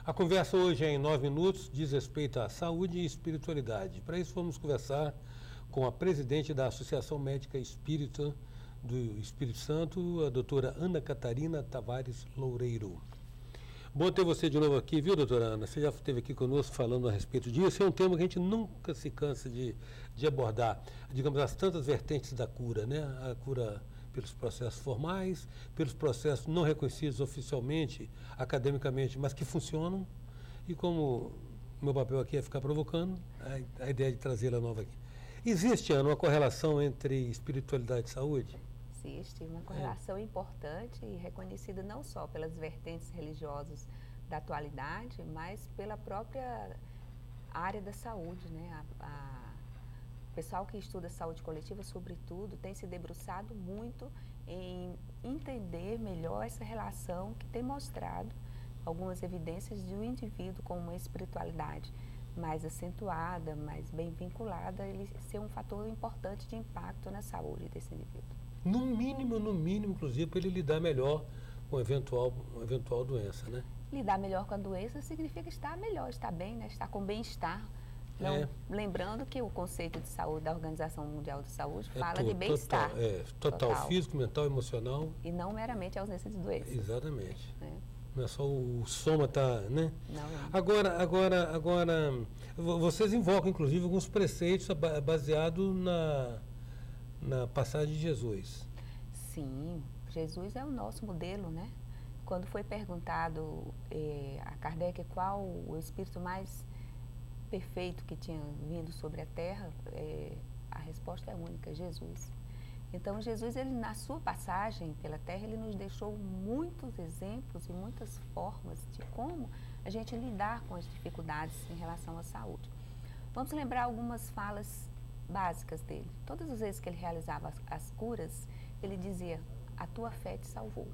A conversa hoje é em 9 minutos, diz respeito à saúde e espiritualidade. Para isso, vamos conversar com a presidente da Associação Médica Espírita do Espírito Santo, a doutora Ana Catarina Tavares Loureiro. Bom ter você de novo aqui, viu, doutora Ana? Você já esteve aqui conosco falando a respeito disso. É um tema que a gente nunca se cansa de abordar. Digamos, as tantas vertentes da cura, né? A cura pelos processos formais, pelos processos não reconhecidos oficialmente, academicamente, mas que funcionam. E como o meu papel aqui é ficar provocando, a ideia de trazê-la nova aqui. Existe, Ana, uma correlação entre espiritualidade e saúde? Existe uma correlação importante e reconhecida não só pelas vertentes religiosas da atualidade, mas pela própria área da saúde, né? O pessoal que estuda saúde coletiva, sobretudo, tem se debruçado muito em entender melhor essa relação que tem mostrado algumas evidências de um indivíduo com uma espiritualidade mais acentuada, mais bem vinculada, ele ser um fator importante de impacto na saúde desse indivíduo. No mínimo, inclusive, para ele lidar melhor com uma eventual doença, né? Lidar melhor com a doença significa estar melhor, estar bem, né? Estar com bem-estar. Lembrando que o conceito de saúde da Organização Mundial de Saúde fala de bem-estar. Total, físico, mental, emocional. E não meramente a ausência de doença. Exatamente. Não é só o soma né? Não. Agora, vocês invocam, inclusive, alguns preceitos baseados na passagem de Jesus. Sim, Jesus é o nosso modelo, né? Quando foi perguntado a Kardec qual o espírito mais perfeito que tinha vindo sobre a Terra, a resposta é única, Jesus. Então, Jesus, ele, na sua passagem pela Terra, ele nos deixou muitos exemplos e muitas formas de como a gente lidar com as dificuldades em relação à saúde. Vamos lembrar algumas falas básicas dele. Todas as vezes que ele realizava as curas, ele dizia, a tua fé te salvou.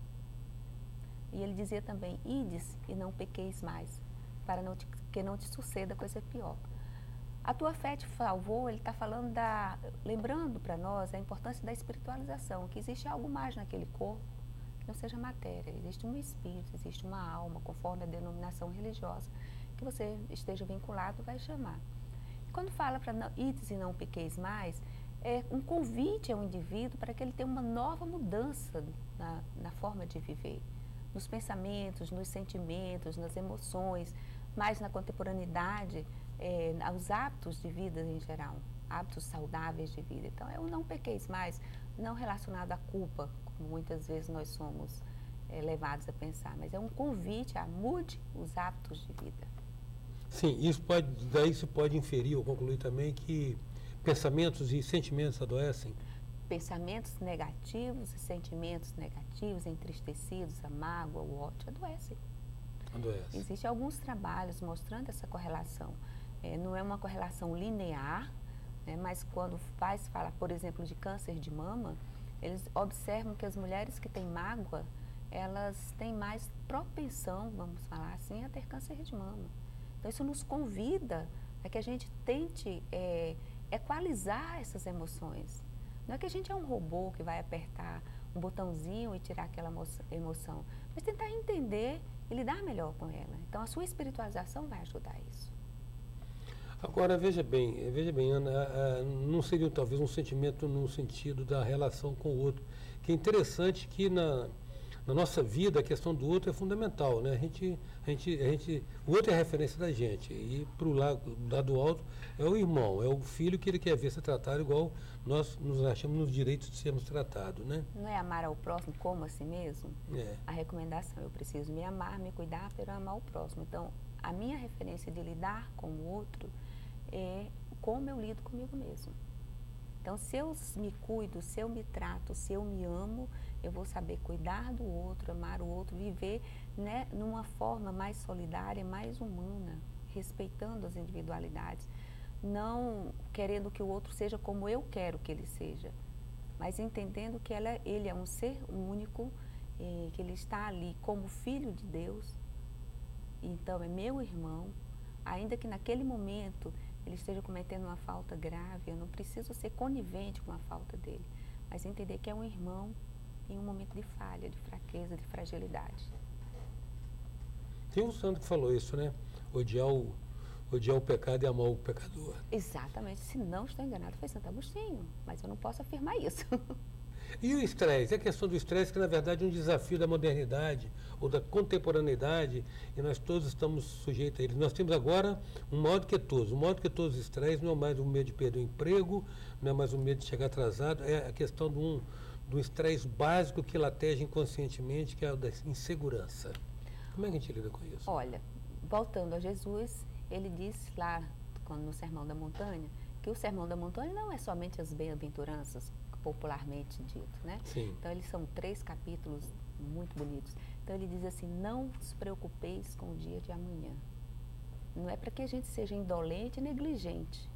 E ele dizia também, ides e não pequeis mais, para que não te suceda coisa pior. A tua fé te salvou, ele está falando lembrando para nós a importância da espiritualização, que existe algo mais naquele corpo, que não seja matéria, existe um espírito, existe uma alma, conforme a denominação religiosa, que você esteja vinculado vai chamar. Quando fala para ides e não pequeis mais, é um convite ao indivíduo para que ele tenha uma nova mudança na forma de viver, nos pensamentos, nos sentimentos, nas emoções, mais na contemporaneidade, aos hábitos de vida em geral, hábitos saudáveis de vida. Então, é o não pequeis mais, não relacionado à culpa, como muitas vezes nós somos levados a pensar, mas é um convite a mude os hábitos de vida. Sim, daí se pode inferir ou concluir também que pensamentos e sentimentos adoecem? Pensamentos negativos e sentimentos negativos, entristecidos, a mágoa, o ódio, adoecem. Existem alguns trabalhos mostrando essa correlação. Não é uma correlação linear, né, mas quando fala, por exemplo, de câncer de mama, eles observam que as mulheres que têm mágoa, elas têm mais propensão, vamos falar assim, a ter câncer de mama. Então, isso nos convida a que a gente tente equalizar essas emoções. Não é que a gente é um robô que vai apertar um botãozinho e tirar aquela emoção, mas tentar entender e lidar melhor com ela. Então, a sua espiritualização vai ajudar isso. Agora, veja bem, Ana, não seria talvez um sentimento no sentido da relação com o outro, que é interessante que na nossa vida a questão do outro é fundamental, né? O outro é a referência da gente, e para o lado alto é o irmão, é o filho que ele quer ver ser tratado igual nós nos achamos nos direitos de sermos tratados, né? Não é amar ao próximo como a si mesmo? A recomendação, eu preciso me amar, me cuidar para amar o próximo. Então, a minha referência de lidar com o outro é como eu lido comigo mesmo. Então, se eu me cuido, se eu me trato, se eu me amo, eu vou saber cuidar do outro, amar o outro, viver, né, numa forma mais solidária, mais humana, respeitando as individualidades, não querendo que o outro seja como eu quero que ele seja, mas entendendo que ele é um ser único, que ele está ali como filho de Deus, então é meu irmão, ainda que naquele momento ele esteja cometendo uma falta grave, eu não preciso ser conivente com a falta dele, mas entender que é um irmão em um momento de falha, de fraqueza, de fragilidade. Tem um santo que falou isso, né? Odiar o pecado e amar o pecador. Exatamente. Se não estou enganado, foi Santo Agostinho, mas eu não posso afirmar isso. E o estresse? A questão do estresse, que na verdade é um desafio da modernidade ou da contemporaneidade, e nós todos estamos sujeitos a ele. Nós temos agora um maior do que todos. O maior do que todos os estresses não é mais o medo de perder o emprego, não é mais o medo de chegar atrasado, é a questão de um estresse básico que lateja inconscientemente, que é o da insegurança. Como é que a gente lida com isso? Olha, voltando a Jesus, ele disse lá no Sermão da Montanha, que o Sermão da Montanha não é somente as bem-aventuranças, popularmente dito, né? Sim. Então, eles são 3 capítulos muito bonitos. Então, ele diz assim, não vos preocupeis com o dia de amanhã. Não é para que a gente seja indolente e negligente.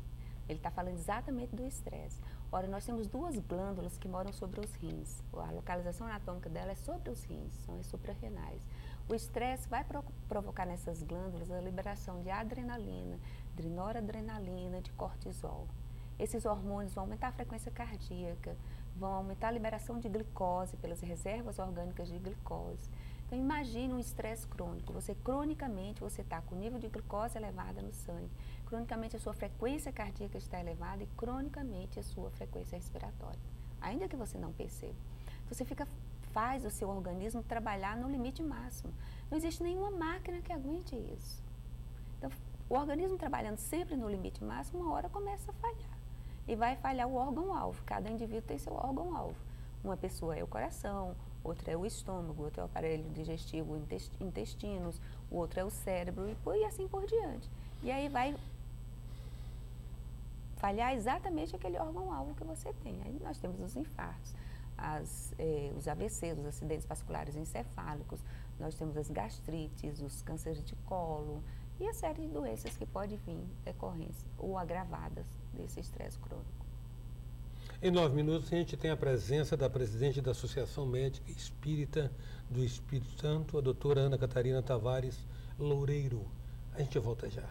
Ele está falando exatamente do estresse. Ora, nós temos 2 glândulas que moram sobre os rins. A localização anatômica dela é sobre os rins, são as suprarrenais. O estresse vai provocar nessas glândulas a liberação de adrenalina, de noradrenalina, de cortisol. Esses hormônios vão aumentar a frequência cardíaca, vão aumentar a liberação de glicose pelas reservas orgânicas de glicose. Então, imagine um estresse crônico. Cronicamente, você está com o nível de glicose elevada no sangue. Cronicamente, a sua frequência cardíaca está elevada e, cronicamente, a sua frequência respiratória. Ainda que você não perceba. Então, você faz o seu organismo trabalhar no limite máximo. Não existe nenhuma máquina que aguente isso. Então, o organismo trabalhando sempre no limite máximo, uma hora começa a falhar. E vai falhar o órgão-alvo. Cada indivíduo tem seu órgão-alvo. Uma pessoa é o coração, outra é o estômago, outra é o aparelho digestivo, intestinos, o outro é o cérebro e assim por diante. E aí vai falhar exatamente aquele órgão-alvo que você tem. Aí nós temos os infartos, os AVCs, os acidentes vasculares encefálicos, nós temos as gastrites, os cânceres de colo e a série de doenças que podem vir decorrência ou agravadas desse estresse crônico. Em 9 minutos, a gente tem a presença da presidente da Associação Médica Espírita do Espírito Santo, a doutora Ana Catarina Tavares Loureiro. A gente volta já.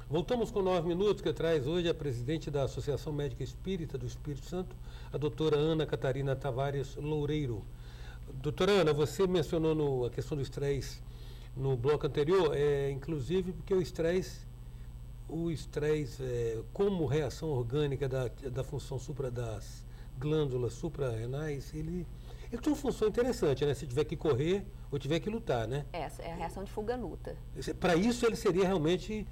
Voltamos com 9 minutos, que traz hoje a presidente da Associação Médica Espírita do Espírito Santo, a doutora Ana Catarina Tavares Loureiro. Doutora Ana, você mencionou a questão do estresse no bloco anterior, inclusive porque o estresse como reação orgânica da função das glândulas suprarrenais, ele tem uma função interessante, né? Se tiver que correr ou tiver que lutar, né? Essa é a reação de fuga-luta. Para isso ele seria realmente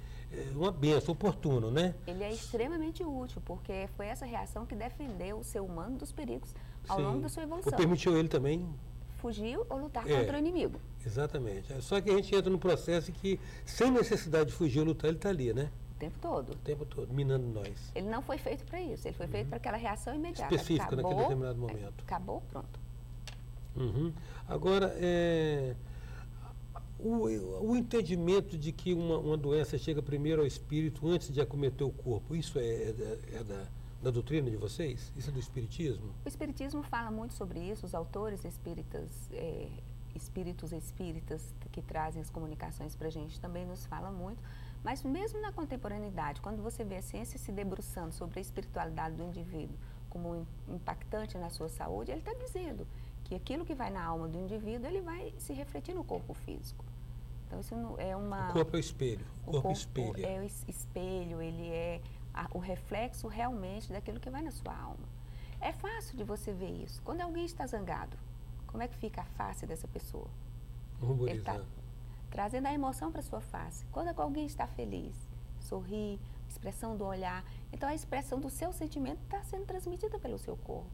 uma benção, oportuno, né? Ele é extremamente útil, porque foi essa reação que defendeu o ser humano dos perigos ao longo da sua evolução. Ou permitiu ele também fugir ou lutar contra o inimigo. Exatamente. Só que a gente entra num processo que, sem necessidade de fugir ou lutar, ele está ali, né? O tempo todo. O tempo todo, minando nós. Ele não foi feito para isso, ele foi feito para aquela reação imediata. Específica, naquele determinado momento. Acabou, pronto. Agora, o entendimento de que uma doença chega primeiro ao espírito antes de acometer o corpo, isso é da doutrina de vocês? Isso é do espiritismo? O espiritismo fala muito sobre isso, os autores espíritas, espíritos espíritas que trazem as comunicações para a gente também nos falam muito, mas mesmo na contemporaneidade, quando você vê a ciência se debruçando sobre a espiritualidade do indivíduo como impactante na sua saúde, ele está dizendo que aquilo que vai na alma do indivíduo, ele vai se refletir no corpo físico. Então, isso não é uma... O corpo é o espelho. O corpo espelha. É o espelho, ele é o reflexo realmente daquilo que vai na sua alma. É fácil de você ver isso. Quando alguém está zangado, como é que fica a face dessa pessoa? Ele está trazendo a emoção para a sua face. Quando alguém está feliz, sorri, expressão do olhar, então a expressão do seu sentimento está sendo transmitida pelo seu corpo.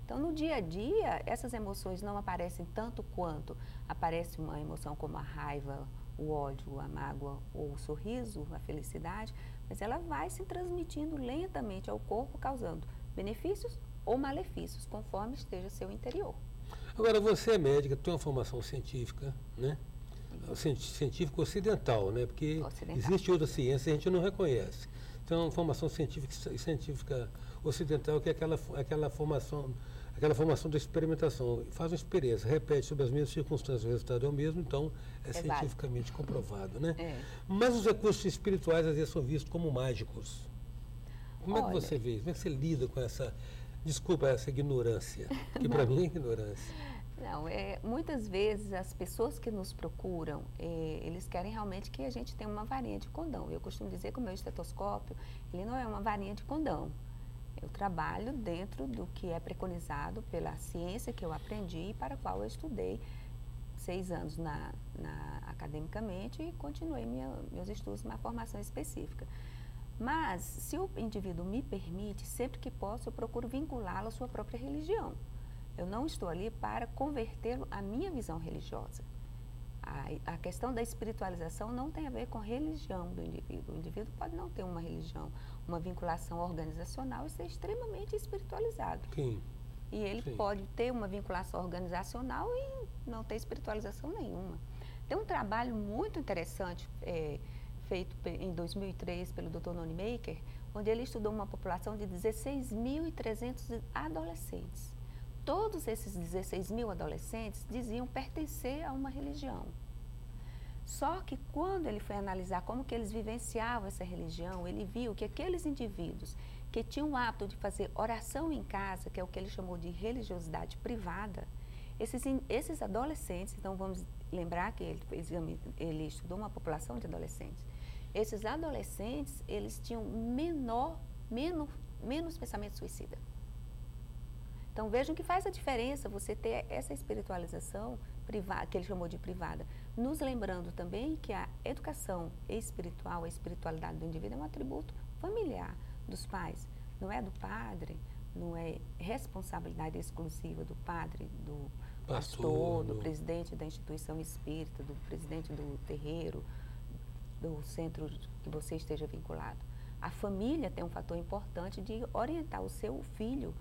Então, no dia a dia, essas emoções não aparecem tanto quanto aparece uma emoção como a raiva, o ódio, a mágoa ou o sorriso, a felicidade, mas ela vai se transmitindo lentamente ao corpo, causando benefícios ou malefícios, conforme esteja seu interior. Agora, você é médica, tem uma formação científica, né? Científica ocidental, né? Porque existe outra ciência que a gente não reconhece. Então, formação científica ocidental, que é aquela formação da experimentação. Faz uma experiência, repete sobre as mesmas circunstâncias, o resultado é o mesmo, então é cientificamente comprovado, né? Mas os recursos espirituais, às vezes, são vistos como mágicos. Como é que você vê isso? Como é que você lida com essa, desculpa, essa ignorância? Que para mim é ignorância. Não, muitas vezes as pessoas que nos procuram, eles querem realmente que a gente tenha uma varinha de condão. Eu costumo dizer que o meu estetoscópio, ele não é uma varinha de condão. Eu trabalho dentro do que é preconizado pela ciência que eu aprendi e para a qual eu estudei 6 anos academicamente e continuei meus estudos numa formação específica. Mas, se o indivíduo me permite, sempre que posso, eu procuro vinculá-lo à sua própria religião. Eu não estou ali para convertê-lo à minha visão religiosa. A questão da espiritualização não tem a ver com a religião do indivíduo. O indivíduo pode não ter uma religião, uma vinculação organizacional e ser extremamente espiritualizado. Sim. E ele pode ter uma vinculação organizacional e não ter espiritualização nenhuma. Tem um trabalho muito interessante feito em 2003 pelo Dr. Noni Maker, onde ele estudou uma população de 16.300 adolescentes. Todos esses 16.000 adolescentes diziam pertencer a uma religião. Só que quando ele foi analisar como que eles vivenciavam essa religião, ele viu que aqueles indivíduos que tinham o hábito de fazer oração em casa, que é o que ele chamou de religiosidade privada, esses adolescentes, então vamos lembrar que ele estudou uma população de adolescentes, esses adolescentes, eles tinham menos pensamento suicida. Então vejam que faz a diferença você ter essa espiritualização privada, que ele chamou de privada, nos lembrando também que a educação espiritual, a espiritualidade do indivíduo é um atributo familiar dos pais, não é do padre, não é responsabilidade exclusiva do padre, do pastor, do presidente da instituição espírita, do presidente do terreiro, do centro que você esteja vinculado. A família tem um fator importante de orientar o seu filho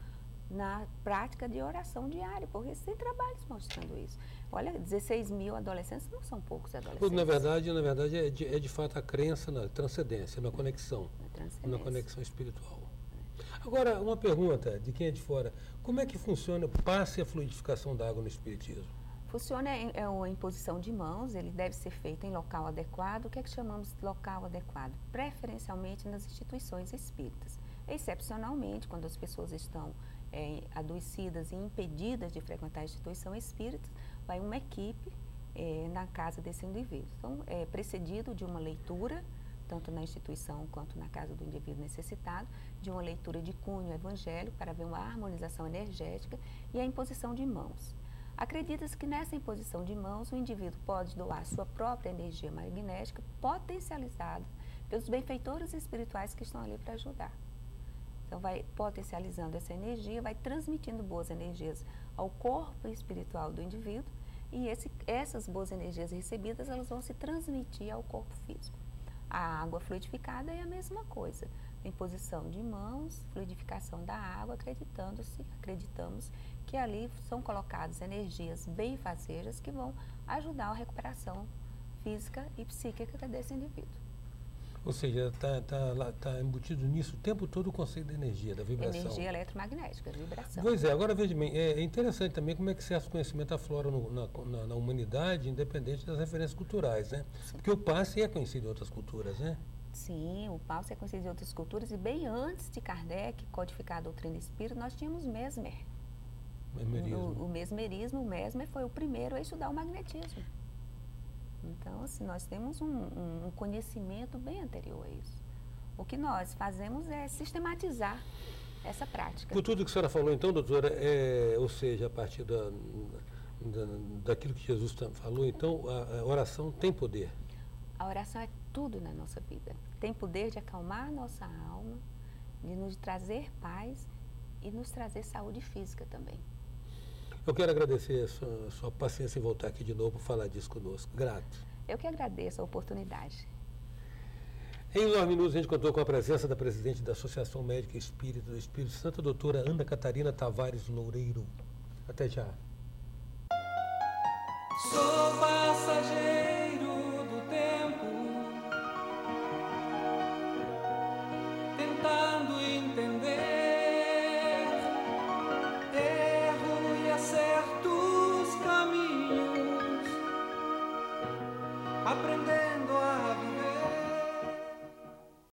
na prática de oração diária, porque tem trabalhos mostrando isso. Olha, 16.000 adolescentes não são poucos adolescentes. Na verdade é de fato a crença na transcendência, na conexão espiritual. Agora, uma pergunta de quem é de fora. Como é que funciona o passe e a fluidificação da água no espiritismo? Funciona uma imposição de mãos, ele deve ser feito em local adequado. O que é que chamamos de local adequado? Preferencialmente nas instituições espíritas. Excepcionalmente, quando as pessoas estão adoecidas e impedidas de frequentar a instituição espírita, vai uma equipe na casa desse indivíduo. Então, é precedido de uma leitura, tanto na instituição quanto na casa do indivíduo necessitado, de uma leitura de cunho evangélico para ver uma harmonização energética e a imposição de mãos. Acredita-se que nessa imposição de mãos o indivíduo pode doar sua própria energia magnética potencializada pelos benfeitores espirituais que estão ali para ajudar. Então, vai potencializando essa energia, vai transmitindo boas energias ao corpo espiritual do indivíduo e essas boas energias recebidas, elas vão se transmitir ao corpo físico. A água fluidificada é a mesma coisa. Imposição de mãos, fluidificação da água, acreditamos que ali são colocadas energias benfazejas que vão ajudar a recuperação física e psíquica desse indivíduo. Ou seja, está embutido nisso o tempo todo o conceito da energia, da vibração. Energia eletromagnética, vibração. Pois é, agora veja bem, é interessante também como é que certo conhecimento aflora na humanidade, independente das referências culturais, né? Sim. Porque o passe é conhecido em outras culturas, né? Sim, o passe é conhecido em outras culturas e bem antes de Kardec codificar a doutrina espírita, nós tínhamos Mesmer. O mesmerismo, o Mesmer foi o primeiro a estudar o magnetismo. Então, assim, nós temos um conhecimento bem anterior a isso. O que nós fazemos é sistematizar essa prática. Por tudo que a senhora falou, então, doutora, ou seja, a partir daquilo que Jesus falou, então, a oração tem poder? A oração é tudo na nossa vida. Tem poder de acalmar a nossa alma, de nos trazer paz e nos trazer saúde física também. Eu quero agradecer a sua paciência em voltar aqui de novo para falar disso conosco. Grato. Eu que agradeço a oportunidade. Em 9 minutos, a gente contou com a presença da presidente da Associação Médica Espírita do Espírito Santo, a doutora Ana Catarina Tavares Loureiro. Até já. Sou passageiro.